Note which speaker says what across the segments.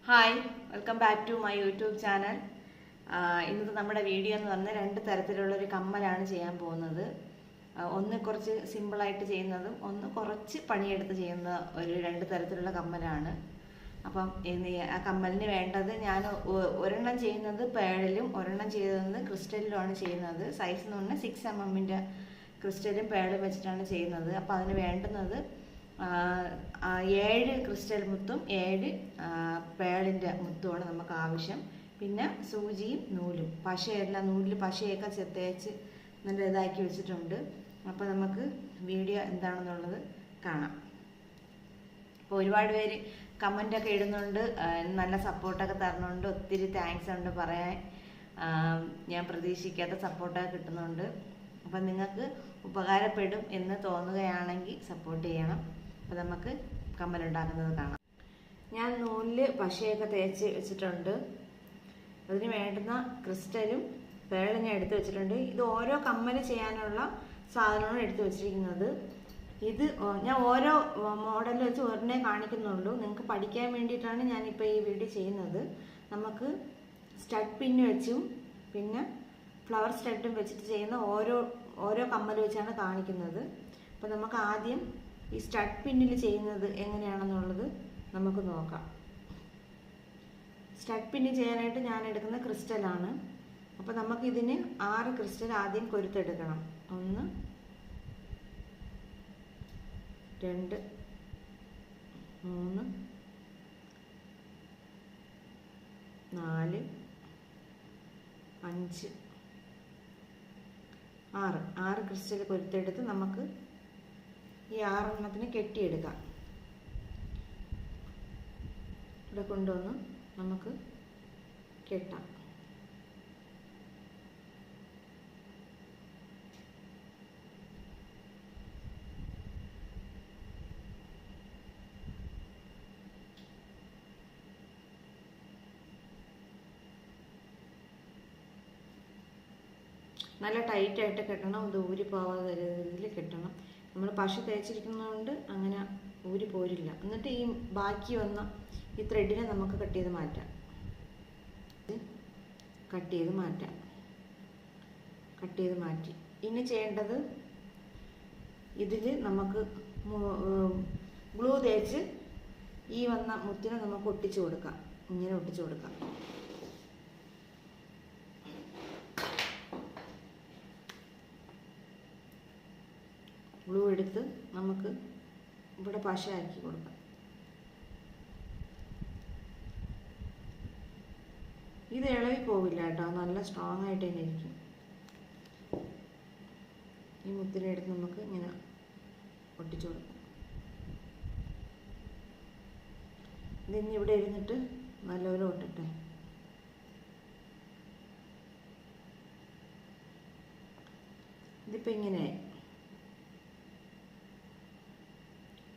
Speaker 1: Hi, welcome back to my YouTube channel. ഇന്നത്തെ നമ്മുടെ video എന്ന് പറഞ്ഞാൽ രണ്ട് തരത്തിലുള്ളൊരു കമ്മലാണ് ചെയ്യാൻ പോകുന്നത്. ഒന്ന് കുറച്ച് സിമ്പിളായിട്ട് ചെയ്യുന്നതും ഒന്ന് കുറച്ച് പണിയെടുത്ത് ചെയ്യുന്ന ഒരു രണ്ട് തരത്തിലുള്ള കമ്മലാണ്. അപ്പം ആ കമ്മലിന് വേണ്ടത് ഞാൻ ഒരെണ്ണം ചെയ്യുന്നത് പേളിലും ഒരെണ്ണം ചെയ്യുന്നത് ക്രിസ്റ്റലിലുമാണ് ചെയ്യുന്നത്. സൈസ് എന്ന് പറഞ്ഞാൽ 6mm ക്രിസ്റ്റലും പേളും വെച്ചിട്ടാണ് ചെയ്യുന്നത്. അപ്പോൾ അതിന് വേണ്ടുന്നത് 7 ക്രിസ്റ്റൽ മുത്തും 7 പേളിൻ്റെ മുത്തുമാണ് നമുക്ക് ആവശ്യം. പിന്നെ സൂചിയും നൂലും പശയെല്ലാം നൂലിൽ പശയൊക്കെ തേച്ച് നല്ല ഇതാക്കി വെച്ചിട്ടുണ്ട്. അപ്പോൾ നമുക്ക് വീഡിയോ എന്താണെന്നുള്ളത് കാണാം. അപ്പോൾ ഒരുപാട് പേര് കമൻ്റൊക്കെ ഇടുന്നുണ്ട്, നല്ല സപ്പോർട്ടൊക്കെ തരുന്നുണ്ട്. ഒത്തിരി താങ്ക്സ് ഉണ്ട് പറയാൻ. ഞാൻ പ്രതീക്ഷിക്കാത്ത സപ്പോർട്ടൊക്കെ കിട്ടുന്നുണ്ട്. അപ്പം നിങ്ങൾക്ക് ഉപകാരപ്പെടും എന്ന് തോന്നുകയാണെങ്കിൽ സപ്പോർട്ട് ചെയ്യണം. അപ്പോൾ നമുക്ക് കമ്മലുണ്ടാക്കുന്നത് കാണാം. ഞാൻ നൂലിൽ പശയൊക്കെ തേച്ച് വെച്ചിട്ടുണ്ട്. അതിന് വേണ്ടുന്ന ക്രിസ്റ്റലും പേളും ഞാൻ എടുത്ത് വെച്ചിട്ടുണ്ട്. ഇത് ഓരോ കമ്മൽ ചെയ്യാനുള്ള സാധനമാണ് എടുത്ത് വെച്ചിരിക്കുന്നത്. ഇത് ഞാൻ ഓരോ മോഡൽ വെച്ച് ഒരെണ്ണേ കാണിക്കുന്നുള്ളൂ. നിങ്ങൾക്ക് പഠിക്കാൻ വേണ്ടിയിട്ടാണ് ഞാനിപ്പോൾ ഈ വീഡിയോ ചെയ്യുന്നത്. നമുക്ക് സ്റ്റഡ് പിന്ന് വെച്ചും പിന്നെ ഫ്ലവർ സ്റ്റഡും വെച്ചിട്ട് ചെയ്യുന്ന ഓരോ കമ്മൽ വെച്ചാണ് കാണിക്കുന്നത്. അപ്പോൾ നമുക്ക് ആദ്യം ഈ സ്റ്റഡ് പിന്നിൽ ചെയ്യുന്നത് എങ്ങനെയാണെന്നുള്ളത് നമുക്ക് നോക്കാം. സ്റ്റഡ് പിന്ന് ചെയ്യാനായിട്ട് ഞാൻ എടുക്കുന്ന ക്രിസ്റ്റലാണ്. അപ്പോൾ നമുക്കിതിന് 6 ക്രിസ്റ്റൽ ആദ്യം കൊരുത്തെടുക്കണം. 1 2 3 4 5 6 ക്രിസ്റ്റൽ കൊരുത്തെടുത്ത് നമുക്ക് ഈ 6 എണ്ണത്തിന് കെട്ടിയെടുക്കാം. ഇവിടെ കൊണ്ടുവന്ന് നമുക്ക് കെട്ടാം. നല്ല ടൈറ്റായിട്ട് കെട്ടണം, ഇത് ഊരി പോവാതെ രീതിയിൽ കെട്ടണം. നമ്മൾ പശ തേച്ചിരിക്കുന്നതുകൊണ്ട് അങ്ങനെ ഊരി പോരില്ല. എന്നിട്ട് ഈ ബാക്കി വന്ന ഈ ത്രെഡിനെ നമുക്ക് കട്ട് ചെയ്ത് മാറ്റാം. കട്ട് ചെയ്ത് മാറ്റി ഇനി ചെയ്യേണ്ടത് ഇതിൽ നമുക്ക് ഗ്ലൂ തേച്ച് ഈ വന്ന മുത്തിനെ നമുക്ക് ഒട്ടിച്ചു കൊടുക്കാം. ഇങ്ങനെ ഒട്ടിച്ചു കൊടുക്കാം. ഗ്ലൂ എടുത്ത് നമുക്ക് ഇവിടെ പശ ആക്കി കൊടുക്കാം. ഇത് ഇളകി പോവില്ല കേട്ടോ, നല്ല സ്ട്രോങ് ആയിട്ട് തന്നെ ഇരിക്കും. ഈ മുത്തിനെ എടുത്ത് നമുക്ക് ഇങ്ങനെ ഒട്ടിച്ചു കൊടുക്കാം. ഇതിനി ഇവിടെ ഇരുന്നിട്ട് നല്ലപോലെ ഒട്ടട്ടെ. ഇതിപ്പോൾ ഇങ്ങനെ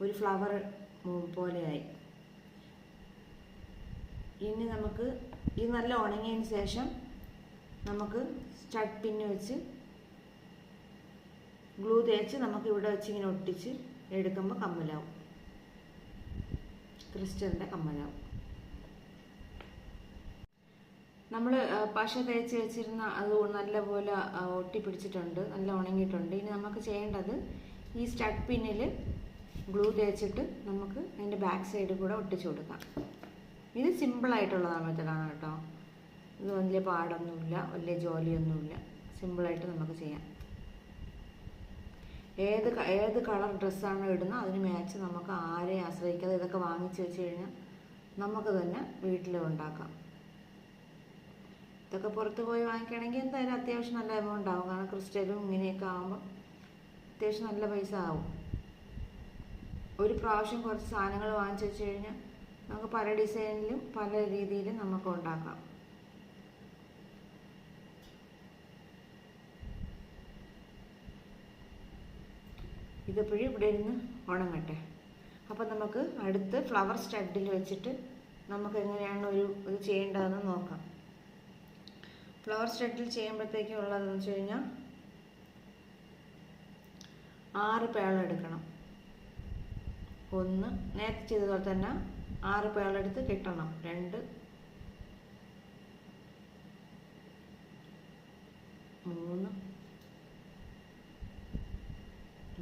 Speaker 1: ഒരു ഫ്ലവർ പോലെയായി. ഇനി നമുക്ക് ഇത് നല്ല ഉണങ്ങിയതിന് ശേഷം നമുക്ക് സ്റ്റഡ് പിന്ന് വെച്ച് ഗ്ലൂ തേച്ച് നമുക്ക് ഇവിടെ വെച്ച് ഇങ്ങനെ ഒട്ടിച്ച് എടുക്കുമ്പോൾ കമ്മലാവും, ക്രിസ്റ്റലിൻ്റെ കമ്മലാവും. നമ്മൾ പശ തേച്ച് വെച്ചിരുന്ന അത് നല്ലപോലെ ഒട്ടിപ്പിടിച്ചിട്ടുണ്ട്, നല്ല ഉണങ്ങിയിട്ടുണ്ട്. ഇനി നമുക്ക് ചെയ്യേണ്ടത് ഈ സ്റ്റഡ് പിന്നിൽ ഗ്ലൂ തേച്ചിട്ട് നമുക്ക് അതിൻ്റെ ബാക്ക് സൈഡ് കൂടെ ഒട്ടിച്ചു കൊടുക്കാം. ഇത് സിമ്പിളായിട്ടുള്ള മെത്തഡാണ് കേട്ടോ. ഇത് വലിയ പാടൊന്നുമില്ല, വലിയ ജോലിയൊന്നുമില്ല. സിമ്പിളായിട്ട് നമുക്ക് ചെയ്യാം. ഏത് കളർ ഡ്രസ്സാണ് ഇടുന്നത് അതിന് മാച്ച് നമുക്ക് ആരെയും ആശ്രയിക്കാതെ ഇതൊക്കെ വാങ്ങിച്ച് വെച്ച് കഴിഞ്ഞാൽ നമുക്ക് തന്നെ വീട്ടിൽ ഉണ്ടാക്കാം. ഇതൊക്കെ പുറത്ത് പോയി വാങ്ങിക്കുകയാണെങ്കിൽ എന്തായാലും അത്യാവശ്യം നല്ല എമൗണ്ട് ആവും. കാരണം ക്രിസ്റ്റലും ഇങ്ങനെയൊക്കെ ആകുമ്പോൾ അത്യാവശ്യം നല്ല പൈസ ആവും. ഒരു പ്രാവശ്യം കുറച്ച് സാധനങ്ങൾ വാങ്ങിച്ച് വെച്ച് കഴിഞ്ഞാൽ നമുക്ക് പല ഡിസൈനിലും പല രീതിയിലും നമുക്ക് ഉണ്ടാക്കാം. ഇതെപ്പോഴും ഇവിടെ ഇരുന്ന് ഉണങ്ങട്ടെ. അപ്പം നമുക്ക് അടുത്ത് ഫ്ലവർ സ്റ്റഡിൽ വെച്ചിട്ട് നമുക്ക് എങ്ങനെയാണ് ഇത് ചെയ്യേണ്ടതെന്ന് നോക്കാം. ഫ്ലവർ സ്റ്റഡിൽ ചെയ്യുമ്പോഴത്തേക്കും ഉള്ളതെന്ന് വെച്ച് കഴിഞ്ഞാൽ 6 പേളെടുക്കണം. 1 നേരത്തെ ചെയ്തതുപോലെ തന്നെ 6 പേളെടുത്ത് കെട്ടണം. 2 3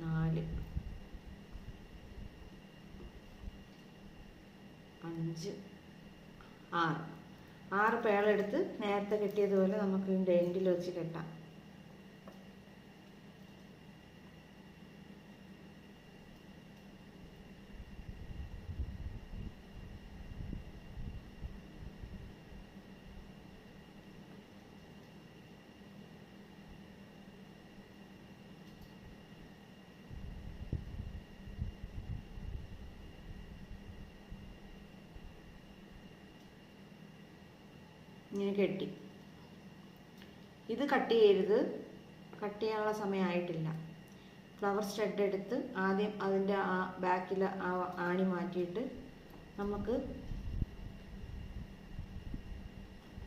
Speaker 1: 4 5 6 പേളെടുത്ത് നേരത്തെ കെട്ടിയതുപോലെ നമുക്ക് ഇതിൻ്റെ എൻഡിൽ വെച്ച് കെട്ടാം. ഇങ്ങനെ കെട്ടി. ഇത് കട്ട് ചെയ്യരുത്, കട്ട് ചെയ്യാനുള്ള സമയമായിട്ടില്ല. ഫ്ലവർ സ്റ്റഡ് എടുത്ത് ആദ്യം അതിൻ്റെ ആ ബാക്കിൽ ആണി മാറ്റിയിട്ട് നമുക്ക്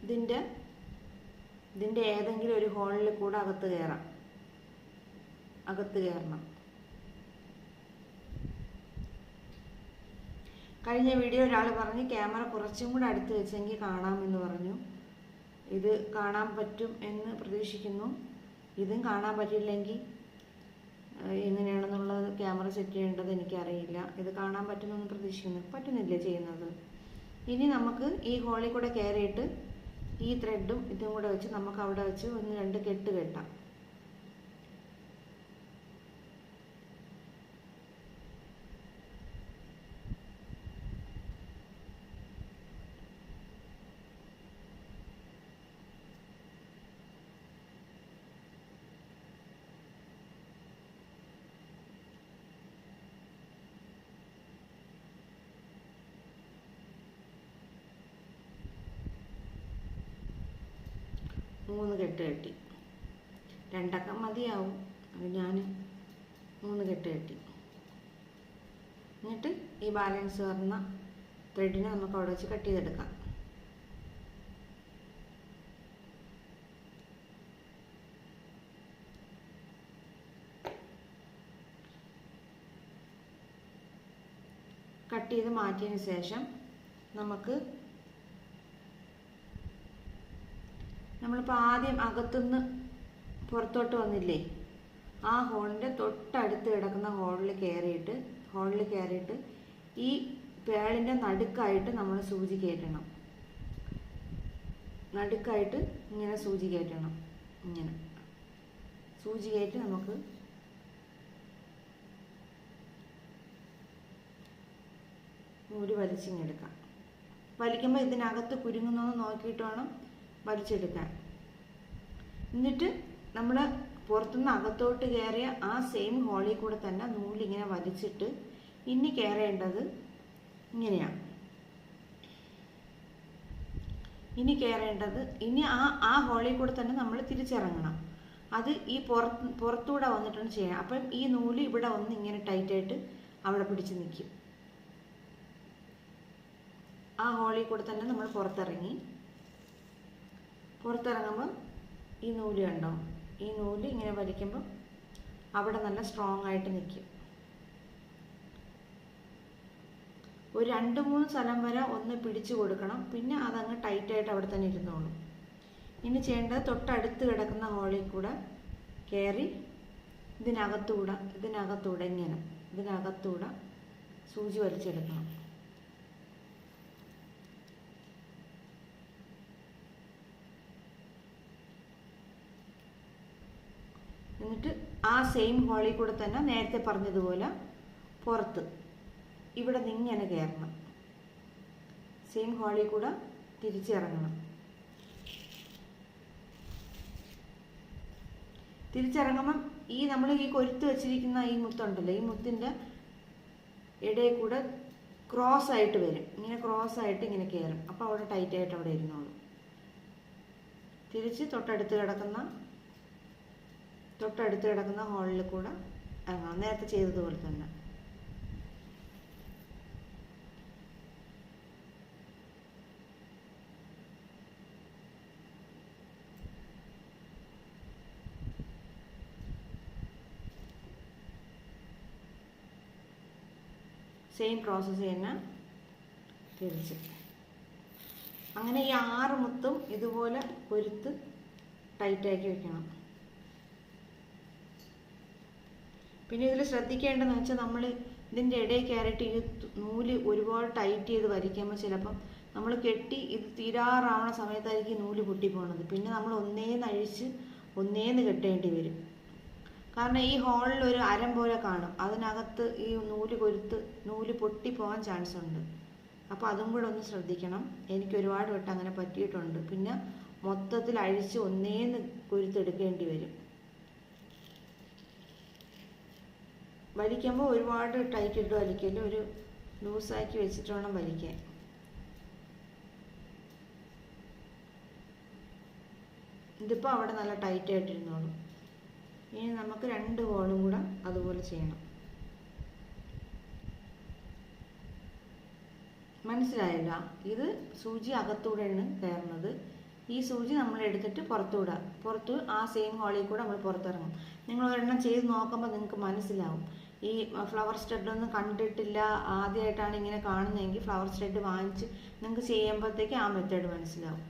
Speaker 1: ഇതിൻ്റെ ഏതെങ്കിലും ഒരു ഹോളിൽ കൂടെ അകത്ത് കയറണം. കഴിഞ്ഞ വീഡിയോ ഒരാൾ പറഞ്ഞ് ക്യാമറ കുറച്ചും കൂടെ അടുത്ത് വെച്ചെങ്കിൽ കാണാമെന്ന് പറഞ്ഞു. ഇത് കാണാൻ പറ്റും എന്ന് പ്രതീക്ഷിക്കുന്നു. ഇതും കാണാൻ പറ്റില്ലെങ്കിൽ എങ്ങനെയാണെന്നുള്ളത് ക്യാമറ സെറ്റ് ചെയ്യേണ്ടത് എനിക്കറിയില്ല. ഇത് കാണാൻ പറ്റുമെന്ന് പ്രതീക്ഷിക്കുന്നു. പറ്റുന്നില്ലേ ചെയ്യുന്നത്? ഇനി നമുക്ക് ഈ ഹോളിൽ കൂടെ കയറിയിട്ട് ഈ ത്രെഡും ഇതും കൂടെ വെച്ച് നമുക്ക് അവിടെ വെച്ച് 1-2 കെട്ട് കെട്ടാം. മൂന്ന് കെട്ട് കെട്ടി. 2 മതിയാവും. അത് ഞാൻ 3 കെട്ട് കെട്ടി. എന്നിട്ട് ഈ ബാലൻസ് വരുന്ന ത്രെഡിനെ നമുക്ക് അവിടെ വെച്ച് കട്ട് ചെയ്തെടുക്കാം. കട്ട് ചെയ്ത് മാറ്റിയതിന് ശേഷം നമ്മളിപ്പോൾ ആദ്യം അകത്തുനിന്ന് പുറത്തോട്ട് വന്നില്ലേ, ആ ഹോളിൻ്റെ തൊട്ടടുത്ത് കിടക്കുന്ന ഹോളിൽ കയറിയിട്ട് ഈ പേളിൻ്റെ നടുക്കായിട്ട് നമ്മൾ സൂചി കയറ്റണം. നടുക്കായിട്ട് ഇങ്ങനെ സൂചി കയറ്റണം. ഇങ്ങനെ സൂചി കയറ്റി നമുക്ക് നൂല് വലിച്ചിങ്ങെടുക്കാം. വലിക്കുമ്പോൾ ഇതിനകത്ത് കുരുങ്ങുന്നതെന്ന് നോക്കിയിട്ട് വേണം വലിച്ചെടുക്കാൻ. എന്നിട്ട് നമ്മൾ പുറത്തുനിന്ന് അകത്തോട്ട് കയറിയ ആ സെയിം ഹോളിൽ കൂടെ തന്നെ നൂലിങ്ങനെ വലിച്ചിട്ട് ഇനി കയറേണ്ടത് ഇങ്ങനെയാണ്. ഇനി ആ ഹോളിൽ കൂടെ തന്നെ നമ്മൾ തിരിച്ചിറങ്ങണം. അത് ഈ പുറത്തൂടെ വന്നിട്ടാണ് ചെയ്യണം. അപ്പം ഈ നൂല് ഇവിടെ വന്ന് ഇങ്ങനെ ടൈറ്റായിട്ട് അവിടെ പിടിച്ച് നിൽക്കും. ആ ഹോളിൽ കൂടെ തന്നെ നമ്മൾ പുറത്തിറങ്ങുമ്പോൾ ഈ നൂല് കണ്ടോ, ഈ നൂല് ഇങ്ങനെ വലിക്കുമ്പോൾ അവിടെ നല്ല സ്ട്രോങ് ആയിട്ട് നിൽക്കും. ഒരു 2-3 സ്ഥലം വരെ ഒന്ന് പിടിച്ചു കൊടുക്കണം. പിന്നെ അതങ്ങ് ടൈറ്റായിട്ട് അവിടെ തന്നെ ഇരുന്നോളും. ഇനി ചെയ്യേണ്ടത് തൊട്ടടുത്ത് കിടക്കുന്ന ഹോളിൽ കൂടെ കയറി ഇതിനകത്തൂടെ സൂചി വലിച്ചെടുക്കണം. എന്നിട്ട് ആ സെയിം ഹോളിൽ കൂടെ തന്നെ നേരത്തെ പറഞ്ഞതുപോലെ പുറത്ത് ഇവിടെ നിങ്ങനെ കയറണം. സെയിം ഹോളിൽ കൂടെ തിരിച്ചിറങ്ങണം. തിരിച്ചിറങ്ങുമ്പം നമ്മൾ ഈ കൊരുത്ത് വെച്ചിരിക്കുന്ന ഈ മുത്തുണ്ടല്ലോ, ഈ മുത്തിൻ്റെ ഇടയിൽ കൂടെ ക്രോസ് ആയിട്ട് വരും. ഇങ്ങനെ ക്രോസ് ആയിട്ട് ഇങ്ങനെ കയറും. അപ്പോൾ അവിടെ ടൈറ്റായിട്ട് അവിടെ ഇരുന്നോളും. തിരിച്ച് തൊട്ടടുത്ത് കിടക്കുന്ന ഹോളിൽ കൂടെ നേരത്തെ ചെയ്തതുപോലെ തന്നെ. സെയിം പ്രോസസ്സ് തന്നെ തിരിച്ച്. അങ്ങനെ ഈ 6 മുത്തും ഇതുപോലെ കൊരുത്ത് ടൈറ്റാക്കി വെക്കണം. പിന്നെ ഇതിൽ ശ്രദ്ധിക്കേണ്ടതെന്ന് വെച്ചാൽ നമ്മൾ ഇതിൻ്റെ ഇടയിൽ കയറിയിട്ട് ഈ നൂല് ഒരുപാട് ടൈറ്റ് ചെയ്ത് വലിക്കുമ്പോൾ ചിലപ്പം നമ്മൾ കെട്ടി ഇത് തീരാറാവണ സമയത്തായിരിക്കും നൂല് പൊട്ടിപ്പോണത്. പിന്നെ നമ്മൾ ഒന്നേന്ന് കെട്ടേണ്ടി വരും. കാരണം ഈ ഹോളിൽ ഒരു അരം പോലെ കാണും, അതിനകത്ത് ഈ നൂല് പൊട്ടിപ്പോകാൻ ചാൻസ് ഉണ്ട്. അപ്പോൾ അതും കൂടെ ഒന്ന് ശ്രദ്ധിക്കണം. എനിക്ക് ഒരുപാട് വട്ടം അങ്ങനെ പറ്റിയിട്ടുണ്ട്. പിന്നെ മൊത്തത്തിൽ അഴിച്ച് ഒന്നേന്ന് കൊരുത്തെടുക്കേണ്ടി വരും. വലിക്കുമ്പോൾ ഒരുപാട് ടൈറ്റ് ഇട്ട് വലിക്കല്, ഒരു ലൂസാക്കി വെച്ചിട്ട് വേണം വലിക്കാൻ. ഇതിപ്പോൾ അവിടെ നല്ല ടൈറ്റായിട്ടിരുന്നോളും. ഇനി നമുക്ക് 2 ഹോളും കൂടെ അതുപോലെ ചെയ്യണം. മനസ്സിലായില്ല? ഇത് സൂചി അകത്തൂടെയാണ് കയറുന്നത്. ഈ സൂചി നമ്മൾ എടുത്തിട്ട് പുറത്ത് ആ സെയിം ഹോളിൽ കൂടെ നമ്മൾ പുറത്തിറങ്ങും. നിങ്ങൾ ഒരെണ്ണം ചെയ്ത് നോക്കുമ്പോൾ നിങ്ങൾക്ക് മനസ്സിലാവും. ഈ ഫ്ലവർ സ്റ്റഡൊന്നും കണ്ടിട്ടില്ല, ആദ്യമായിട്ടാണ് ഇങ്ങനെ കാണുന്നതെങ്കിൽ ഫ്ലവർ സ്റ്റഡ് വാങ്ങിച്ച് നിങ്ങൾക്ക് ചെയ്യുമ്പോഴത്തേക്ക് ആ മെത്തേഡ് മനസ്സിലാവും.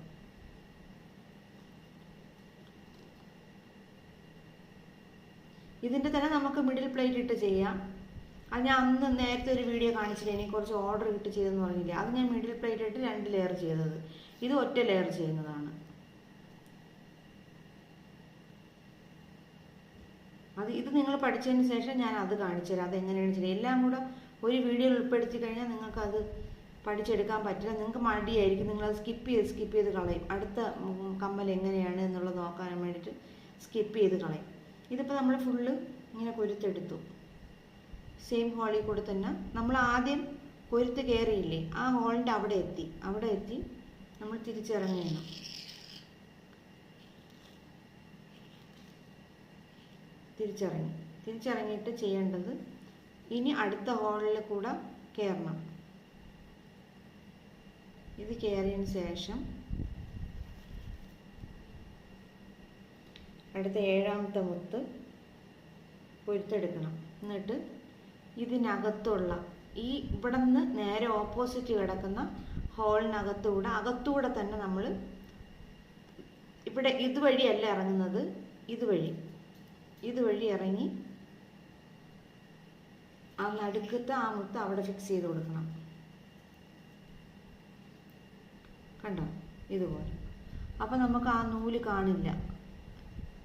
Speaker 1: ഇതിൻ്റെ തന്നെ നമുക്ക് മിഡിൽ പ്ലേറ്റ് ഇട്ട് ചെയ്യാം. അത് ഞാൻ അന്ന് നേരത്തെ ഒരു വീഡിയോ കാണിച്ചില്ലേ, എനിക്ക് കുറച്ച് ഓർഡർ ഇട്ട് ചെയ്തെന്ന് പറഞ്ഞില്ലേ, അത് ഞാൻ മിഡിൽ പ്ലേറ്റ് ഇട്ട് 2 ലെയർ ചെയ്തത്. ഇത് ഒറ്റ ലെയർ ചെയ്യുന്നതാണ്. ഇത് നിങ്ങൾ പഠിച്ചതിന് ശേഷം ഞാൻ അത് കാണിച്ചു തരാം, അതെങ്ങനെയാണ് ചെയ്യുക. എല്ലാം കൂടെ ഒരു വീഡിയോയിൽ ഉൾപ്പെടുത്തി കഴിഞ്ഞാൽ നിങ്ങൾക്കത് പഠിച്ചെടുക്കാൻ പറ്റില്ല. നിങ്ങൾക്ക് മടിയായിരിക്കും, നിങ്ങളത് സ്കിപ്പ് ചെയ്ത് കളയും. അടുത്ത കമ്മൽ എങ്ങനെയാണ് എന്നുള്ളത് നോക്കാൻ വേണ്ടിയിട്ട് സ്കിപ്പ് ചെയ്ത് കളയും. ഇതിപ്പോൾ നമ്മൾ ഫുള്ള് ഇങ്ങനെ കൊരുത്തെടുത്തു. സെയിം ഹോളിൽ കൂടെ തന്നെ നമ്മൾ ആദ്യം കൊരുത്ത് കയറിയില്ലേ, ആ ഹോളിൻ്റെ അവിടെ എത്തി നമ്മൾ തിരിച്ചിറങ്ങണം. തിരിച്ചിറങ്ങിയിട്ട് ചെയ്യേണ്ടത് ഇനി അടുത്ത ഹോളിൽ കൂടെ കയറണം. ഇത് കയറിയതിന് ശേഷം അടുത്ത 7ാമത്തെ മുത്ത് കൊരുത്തെടുക്കണം. എന്നിട്ട് ഇതിനകത്തുള്ള ഈ ഇവിടെ നിന്ന് നേരെ ഓപ്പോസിറ്റ് കിടക്കുന്ന ഹോളിനകത്തൂടെ തന്നെ നമ്മൾ ഇവിടെ ഇതുവഴിയല്ല ഇറങ്ങുന്നത്, ഇതുവഴി ഇറങ്ങി ആ നടുക്കത്തെ ആ മുത്ത് അവിടെ ഫിക്സ് ചെയ്ത് കൊടുക്കണം. കണ്ടോ? ഇതുപോലെ. അപ്പം നമുക്ക് ആ നൂല് കാണില്ല,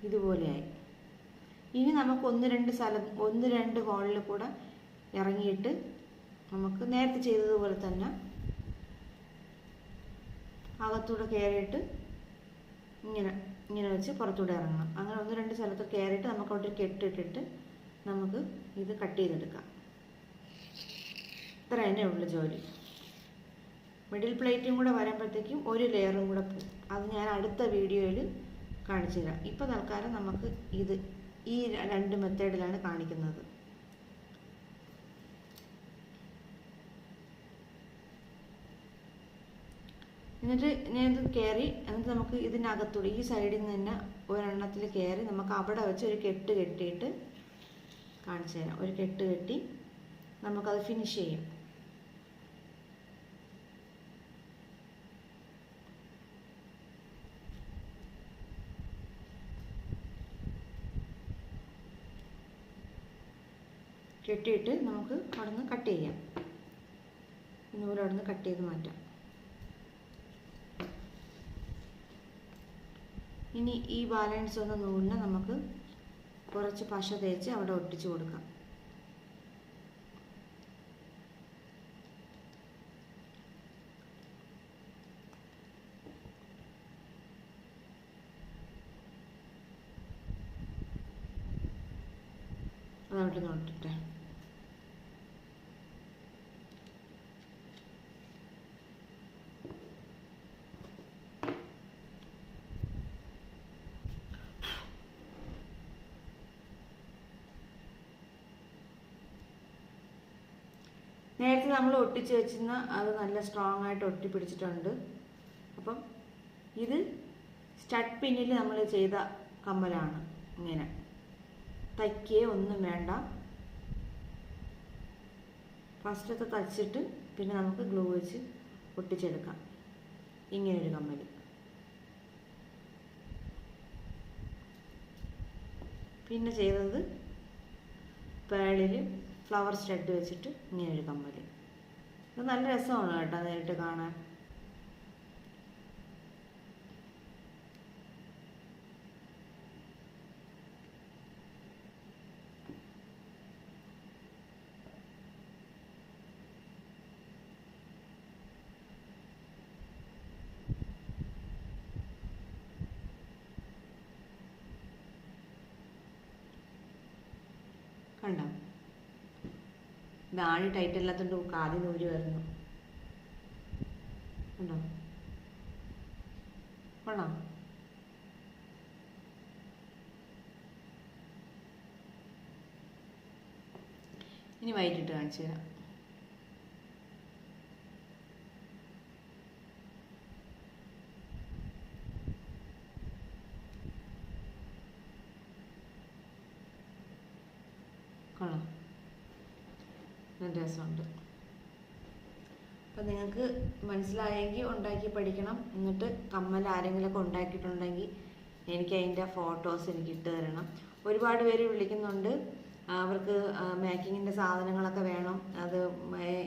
Speaker 1: ഇതുപോലെയായി. ഇനി നമുക്ക് 1-2 ഹോളിൽ കൂടെ ഇറങ്ങിയിട്ട് നമുക്ക് നേരത്തെ ചെയ്തതുപോലെ തന്നെ അകത്തൂടെ കയറിയിട്ട് ഇങ്ങനെ വെച്ച് പുറത്തൂടെ ഇറങ്ങണം. അങ്ങനെ 1-2 സ്ഥലത്ത് കയറിയിട്ട് നമുക്ക് അവിടെ കെട്ടിട്ടിട്ട് നമുക്ക് ഇത് കട്ട് ചെയ്തെടുക്കാം. ഇത്ര തന്നെ ഉള്ളു ജോലി. മിഡിൽ പ്ലേറ്റും കൂടെ വരുമ്പോഴത്തേക്കും ഒരു ലെയറും കൂടെ പോകും. അത് ഞാൻ അടുത്ത വീഡിയോയിൽ കാണിച്ചു തരാം. ഇപ്പോൾ തൽക്കാലം നമുക്ക് ഈ 2 മെത്തേഡിലാണ് കാണിക്കുന്നത്. എന്നിട്ട് ഇത് കയറി, എന്നിട്ട് നമുക്ക് ഇതിനകത്തൂടെ ഈ സൈഡിൽ നിന്ന് തന്നെ ഒരെണ്ണത്തിൽ കയറി നമുക്ക് അവിടെ വെച്ച് ഒരു കെട്ട് കെട്ടിയിട്ട് കാണിച്ചു തരാം. ഒരു കെട്ട് കെട്ടി നമുക്കത് ഫിനിഷ് ചെയ്യാം. കെട്ടിയിട്ട് നമുക്ക് അവിടെ നിന്ന് കട്ട് ചെയ്യാം. നൂല് അവിടെ നിന്ന് കട്ട് ചെയ്ത് മാറ്റാം. ഇനി ഈ ബാലൻസ് വന്ന നൂലിനെ നമുക്ക് കുറച്ച് പശ തേച്ച് അവിടെ ഒട്ടിച്ചു കൊടുക്കാം. അതവിടെ നോട്ടിട്ടെ. നേരത്തെ നമ്മൾ ഒട്ടിച്ച് വെച്ചിരുന്ന അത് നല്ല സ്ട്രോങ് ആയിട്ട് ഒട്ടിപ്പിടിച്ചിട്ടുണ്ട്. അപ്പം ഇത് സ്റ്റഡ് പിന്നിൽ നമ്മൾ ചെയ്ത കമ്മലാണ്. ഇങ്ങനെ തയ്ക്കുകയോ ഒന്നും വേണ്ട. ഫസ്റ്റത്തെ തയ്ച്ചിട്ട് പിന്നെ നമുക്ക് ഗ്ലൂ വെച്ച് ഒട്ടിച്ചെടുക്കാം. ഇങ്ങനൊരു കമ്മൽ. പിന്നെ ചെയ്തത് പേളിൽ ഫ്ലവർ സ്റ്റഡ് വെച്ചിട്ട് ഇങ്ങനൊരു കമ്മൽ. ഇത് നല്ല രസമാണ് കേട്ടോ നേരിട്ട് കാണാൻ. കണ്ടോ? ഇതാണ് ടൈറ്റ് അല്ലാത്തതുകൊണ്ട് കാതിൽ നൂല് വരുന്നു. കണ്ടോ? കൊള്ളാം. ഇനി വൈകിട്ട് കാണിച്ചു തരാം. കൊള്ളാം, നല്ല രസമുണ്ട്. അപ്പം നിങ്ങൾക്ക് മനസ്സിലായെങ്കിൽ ഉണ്ടാക്കി പഠിക്കണം. എന്നിട്ട് കമ്മൽ ആരെങ്കിലുമൊക്കെ ഉണ്ടാക്കിയിട്ടുണ്ടെങ്കിൽ എനിക്ക് അതിൻ്റെ ഫോട്ടോസ് എനിക്ക് ഇട്ട് തരണം. ഒരുപാട് പേര് വിളിക്കുന്നുണ്ട്, അവർക്ക് മേക്കിങ്ങിൻ്റെ സാധനങ്ങളൊക്കെ വേണം, അത്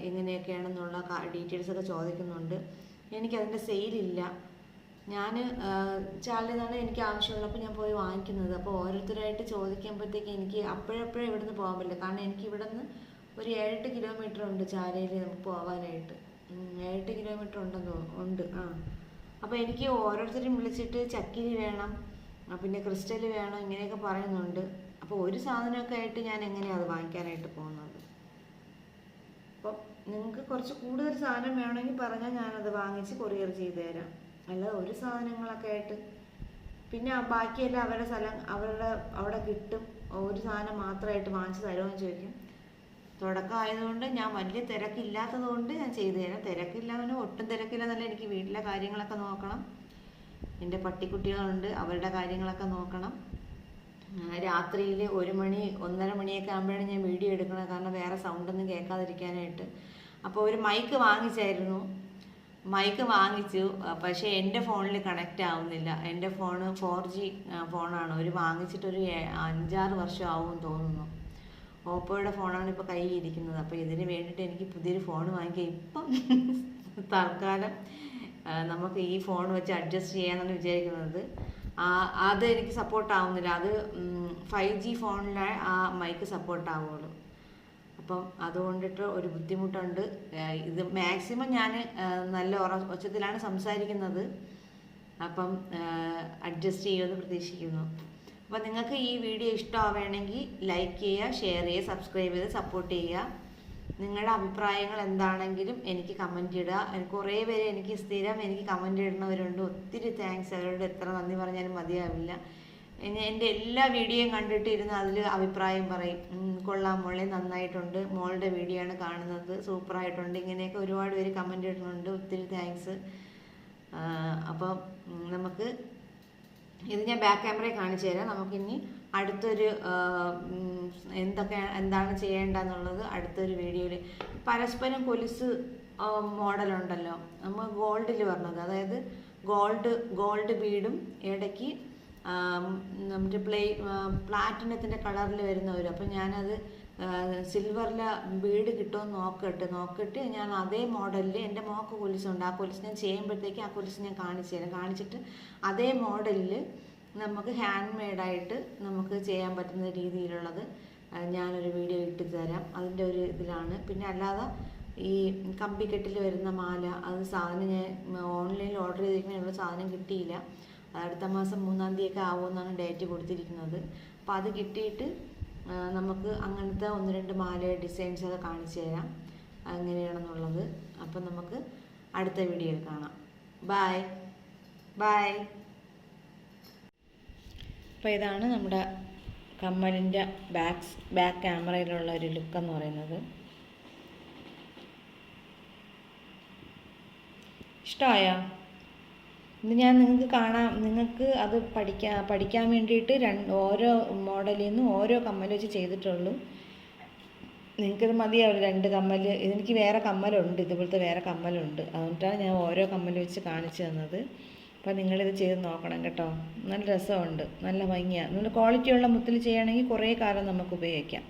Speaker 1: എങ്ങനെയൊക്കെയാണെന്നുള്ള ഡീറ്റെയിൽസൊക്കെ ചോദിക്കുന്നുണ്ട്. എനിക്കതിൻ്റെ സെയിലില്ല. ഞാൻ ചാലിൽ നിന്നാണ് എനിക്ക് ആവശ്യമുള്ളപ്പോൾ ഞാൻ പോയി വാങ്ങിക്കുന്നത്. അപ്പോൾ ഓരോരുത്തരായിട്ട് ചോദിക്കുമ്പോഴത്തേക്ക് എനിക്ക് അപ്പോഴപ്പോഴേ ഇവിടുന്ന് പോകാൻ പറ്റില്ല. കാരണം എനിക്ക് ഇവിടുന്ന് ഒരു 7-8 കിലോമീറ്റർ ഉണ്ട് ചാലയിൽ നമുക്ക് പോകാനായിട്ട്. 7-8 കിലോമീറ്റർ ഉണ്ടെന്ന് ഉണ്ട്. അപ്പോൾ എനിക്ക് ഓരോരുത്തരും വിളിച്ചിട്ട് ചക്കിരി വേണം, പിന്നെ ക്രിസ്റ്റൽ വേണം, ഇങ്ങനെയൊക്കെ പറയുന്നുണ്ട്. അപ്പോൾ ഒരു സാധനമൊക്കെ ആയിട്ട് ഞാൻ എങ്ങനെയാണ് അത് വാങ്ങിക്കാനായിട്ട് പോകുന്നത്? അപ്പോൾ നിങ്ങൾക്ക് കുറച്ച് കൂടുതൽ സാധനം വേണമെങ്കിൽ പറഞ്ഞാൽ ഞാനത് വാങ്ങിച്ച് കൊറിയർ ചെയ്ത് തരാം. അല്ലാതെ ഒരു സാധനങ്ങളൊക്കെ ആയിട്ട് പിന്നെ ബാക്കിയെല്ലാം അവരുടെ സ്ഥലം അവിടെ കിട്ടും. ഒരു സാധനം മാത്രമായിട്ട് വാങ്ങിച്ച് തരുമെന്ന് ചോദിക്കും. തുടക്കമായതുകൊണ്ട് ഞാൻ വലിയ തിരക്കില്ലാത്തത് കൊണ്ട് ഞാൻ ചെയ്തു തരാം. തിരക്കില്ലാതെ ഒട്ടും തിരക്കില്ലാന്നല്ല, എനിക്ക് വീട്ടിലെ കാര്യങ്ങളൊക്കെ നോക്കണം. എൻ്റെ പട്ടിക്കുട്ടികളുണ്ട്, അവരുടെ കാര്യങ്ങളൊക്കെ നോക്കണം. രാത്രിയിൽ 1 മണി 1:30 മണിയൊക്കെ ആകുമ്പോഴാണ് ഞാൻ വീഡിയോ എടുക്കുന്നത്, കാരണം വേറെ സൗണ്ടൊന്നും കേൾക്കാതിരിക്കാനായിട്ട്. അപ്പോൾ ഒരു മൈക്ക് വാങ്ങിച്ചായിരുന്നു. മൈക്ക് വാങ്ങിച്ചു, പക്ഷേ എൻ്റെ ഫോണിൽ കണക്റ്റ് ആവുന്നില്ല. എൻ്റെ ഫോണ് 4G ഫോണാണ്. വാങ്ങിച്ചിട്ടൊരു 5-6 വർഷം ആവുമെന്ന് തോന്നുന്നു. ഓപ്പോയുടെ ഫോണാണ് ഇപ്പോൾ കയ്യിൽ ഇരിക്കുന്നത്. അപ്പോൾ ഇതിന് വേണ്ടിയിട്ട് എനിക്ക് പുതിയൊരു ഫോൺ വാങ്ങിക്കാം. ഇപ്പം തൽക്കാലം നമുക്ക് ഈ ഫോൺ വെച്ച് അഡ്ജസ്റ്റ് ചെയ്യാമെന്നാണ് വിചാരിക്കുന്നത്. അത് എനിക്ക് സപ്പോർട്ട് ആവുന്നില്ല. അത് 5G ഫോണിലെ ആ മൈക്ക് സപ്പോർട്ട് ആവുള്ളൂ. അപ്പം അതുകൊണ്ടിട്ട് ഒരു ബുദ്ധിമുട്ടുണ്ട്. ഇത് മാക്സിമം ഞാൻ നല്ല ഒച്ചത്തിലാണ് സംസാരിക്കുന്നത്. അപ്പം അഡ്ജസ്റ്റ് ചെയ്യുമെന്ന് പ്രതീക്ഷിക്കുന്നു. അപ്പം നിങ്ങൾക്ക് ഈ വീഡിയോ ഇഷ്ടമാവുകയാണെങ്കിൽ ലൈക്ക് ചെയ്യുക, ഷെയർ ചെയ്യുക, സബ്സ്ക്രൈബ് ചെയ്ത് സപ്പോർട്ട് ചെയ്യുക. നിങ്ങളുടെ അഭിപ്രായങ്ങൾ എന്താണെങ്കിലും എനിക്ക് കമൻറ്റ് ഇടുക. കുറേ പേര് എനിക്ക് സ്ഥിരം കമൻറ്റ് ഇടുന്നവരുണ്ട്. ഒത്തിരി താങ്ക്സ്. അവരോട് എത്ര നന്ദി പറഞ്ഞാലും മതിയാവില്ല. എൻ്റെ എല്ലാ വീഡിയോയും കണ്ടിട്ട് ഇരുന്ന് അതിൽ അഭിപ്രായം പറയും. കൊള്ളാം മോളെ, നന്നായിട്ടുണ്ട്, മോളുടെ വീഡിയോ ആണ് കാണുന്നത്, സൂപ്പറായിട്ടുണ്ട്, ഇങ്ങനെയൊക്കെ ഒരുപാട് പേര് കമൻറ്റ് ഇടുന്നുണ്ട്. ഒത്തിരി താങ്ക്സ്. അപ്പം നമുക്ക് ഇത് ഞാൻ ബാക്ക് ക്യാമറയിൽ കാണിച്ചു തരാം. നമുക്കിനി അടുത്തൊരു എന്താണ് ചെയ്യേണ്ടതെന്നുള്ളത് അടുത്തൊരു വീഡിയോയിൽ. പരസ്പരം കൊലുസ് മോഡലുണ്ടല്ലോ, നമ്മൾ ഗോൾഡിൽ പറഞ്ഞത്, അതായത് ഗോൾഡ് ബീഡും ഇടയ്ക്ക് നമ്മുടെ പ്ലാറ്റിനത്തിൻ്റെ കളറിൽ വരുന്നവരും. അപ്പം ഞാനത് സിൽവറിലെ ബീഡ് കിട്ടുമെന്ന് നോക്കിയിട്ട് ഞാൻ അതേ മോഡലിൽ എൻ്റെ മോക്ക് കൊലുസുണ്ട്. ആ കൊലുസ് ഞാൻ ചെയ്യുമ്പോഴത്തേക്ക് ആ കൊലുസ് ഞാൻ കാണിച്ചിട്ട് അതേ മോഡലിൽ നമുക്ക് ഹാൻഡ് മെയ്ഡായിട്ട് നമുക്ക് ചെയ്യാൻ പറ്റുന്ന രീതിയിലുള്ളത് ഞാനൊരു വീഡിയോ ഇട്ട് തരാം. അതിൻ്റെ ഒരു ഇതിലാണ്. പിന്നെ അല്ലാതെ ഈ കമ്പിക്കെട്ടിൽ വരുന്ന മാല, അത് സാധനം ഞാൻ ഓൺലൈനിൽ ഓർഡർ ചെയ്തിരിക്കുന്ന സാധനം കിട്ടിയില്ല. അടുത്ത മാസം 3-ാം തീയതിയൊക്കെ ആവുമെന്നാണ് ഡേറ്റ് കൊടുത്തിരിക്കുന്നത്. അപ്പോൾ അത് കിട്ടിയിട്ട് നമുക്ക് അങ്ങനത്തെ 1-2 മാല ഡിസൈൻസൊക്കെ കാണിച്ചു തരാം എങ്ങനെയാണെന്നുള്ളത്. അപ്പം നമുക്ക് അടുത്ത വീഡിയോയിൽ കാണാം. ബൈ. അപ്പോൾ ഇതാണ് നമ്മുടെ കമ്മലിൻ്റെ ബാക്ക് ക്യാമറയിലുള്ള ഒരു ലുക്ക് എന്ന് പറയുന്നത്. ഇഷ്ടമായോ? ഇത് ഞാൻ നിങ്ങൾക്ക് അത് പഠിക്കാൻ വേണ്ടിയിട്ട് ഓരോ മോഡലിൽ നിന്നും ഓരോ കമ്മൽ വെച്ച് ചെയ്തിട്ടുള്ളൂ. നിങ്ങൾക്കിത് മതിയാവും 2 കമ്മൽ. ഇതെനിക്ക് വേറെ കമ്മലുണ്ട്, ഇതുപോലത്തെ വേറെ കമ്മലുണ്ട്. അതുകൊണ്ടാണ് ഞാൻ ഓരോ കമ്മൽ വെച്ച് കാണിച്ചു തന്നത്. അപ്പോൾ നിങ്ങളിത് ചെയ്ത് നോക്കണം കേട്ടോ. നല്ല രസമുണ്ട്, നല്ല ഭംഗിയാണ്. നല്ല ക്വാളിറ്റിയുള്ള മുത്തിൽ ചെയ്യുകയാണെങ്കിൽ കുറേ കാലം നമുക്ക് ഉപയോഗിക്കാം.